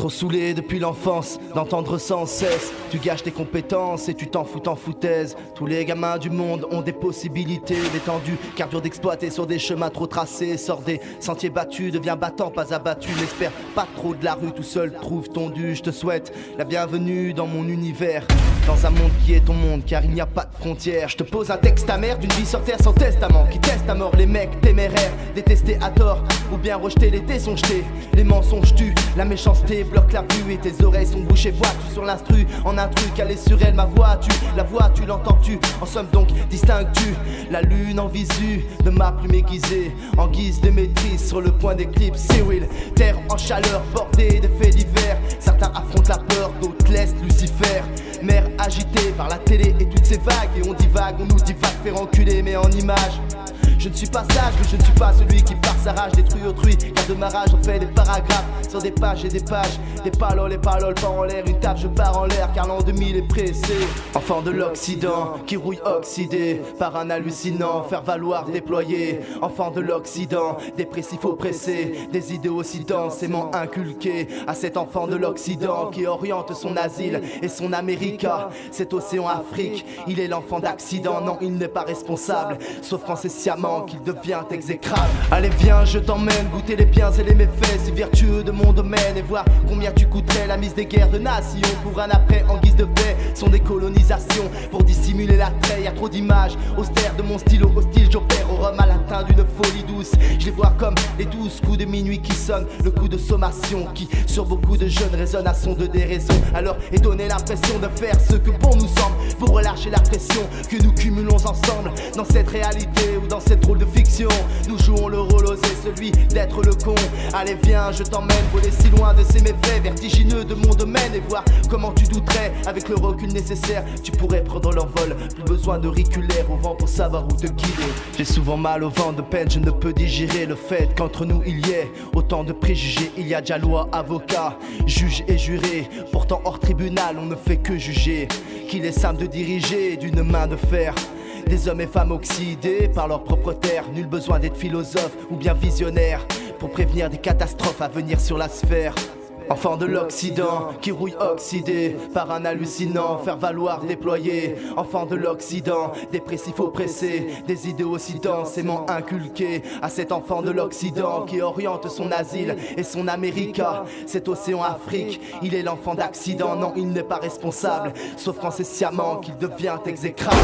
Trop saoulé depuis l'enfance d'entendre sans cesse. Tu gâches tes compétences et tu t'en fous en foutaise. Tous les gamins du monde ont des possibilités d'étendue, car dur d'exploiter sur des chemins trop tracés. Sors des sentiers battus, deviens battant, pas abattu. N'espère pas trop de la rue, tout seul trouve ton dû. Je te souhaite la bienvenue dans mon univers, dans un monde qui est ton monde, car il n'y a pas de frontières. Je te pose un texte amer d'une vie sur terre sans testament, qui teste à mort les mecs téméraires, détestés à tort, ou bien rejetés, les dés sont jetés. Les mensonges tuent, la méchanceté bloque la vue et tes oreilles sont bouchées. Vois-tu sur l'instru, en un truc, aller sur elle, ma voix tu, la voix tu l'entends-tu, en somme donc distingues-tu la lune en visu de ma plume aiguisée, en guise de maîtrise sur le point d'éclipse. Cyril, terre en chaleur, bordée de faits divers. Certains affrontent la peur, d'autres laissent Lucifer. Mer agitée par la télé et toutes ces vagues, et on divague, on nous divague, faire enculer mais en images. Je ne suis pas sage, mais je ne suis pas celui qui par sa rage détruit autrui. Car de ma rage on fait des paragraphes sur des pages et des pages. Des paroles pas en l'air, une table je pars en l'air, car l'an 2000 est pressé. Enfant de l'Occident, qui rouille oxydé par un hallucinant, faire valoir déployer. Enfant de l'Occident, dépressif oppressé, des idées aussi densément inculquées à cet enfant de l'Occident qui oriente son asile et son America. Cet océan Afrique, il est l'enfant d'accident. Non, il n'est pas responsable, sauf quand c'est sciemment qu'il devient exécrable. Allez viens, je t'emmène goûter les biens et les méfaits si vertueux de mon domaine, et voir combien tu coûterais la mise des guerres de nation pour un après en guise de paix. Sont des colonisations pour dissimuler l'attrait. Y a trop d'images austères de mon stylo hostile. J'opère au rhum à l'atteint d'une folie douce. Je les vois comme les 12 coups de minuit qui sonnent, le coup de sommation qui sur beaucoup de jeunes résonne à son de déraison. Alors et donner l'impression de faire ce que bon nous semble, pour relâcher la pression que nous cumulons ensemble dans cette réalité ou dans cette drôle de fiction. Nous jouons le rôle osé, celui d'être le con. Allez viens, je t'emmène voler si loin de ces méfaits vertigineux de mon domaine, et voir comment tu douterais avec le recul nécessaire. Tu pourrais prendre l'envol, plus besoin de riculaire au vent pour savoir où te guider. J'ai souvent mal au vent de peine, je ne peux digérer le fait qu'entre nous il y ait autant de préjugés. Il y a déjà loi, avocat, juge et juré. Pourtant hors tribunal on ne fait que juger qu'il est simple de diriger d'une main de fer des hommes et femmes oxydés par leur propre terre. Nul besoin d'être philosophe ou bien visionnaire pour prévenir des catastrophes à venir sur la sphère. Enfant de l'Occident, qui rouille oxydé par un hallucinant, faire valoir déployer. Enfant de l'Occident, dépressif oppressé, des idées aussi densément inculquées à cet enfant de l'Occident qui oriente son asile et son America. Cet océan Afrique, il est l'enfant d'accident. Non, il n'est pas responsable, sauf quand c'est sciemment qu'il devient exécrable.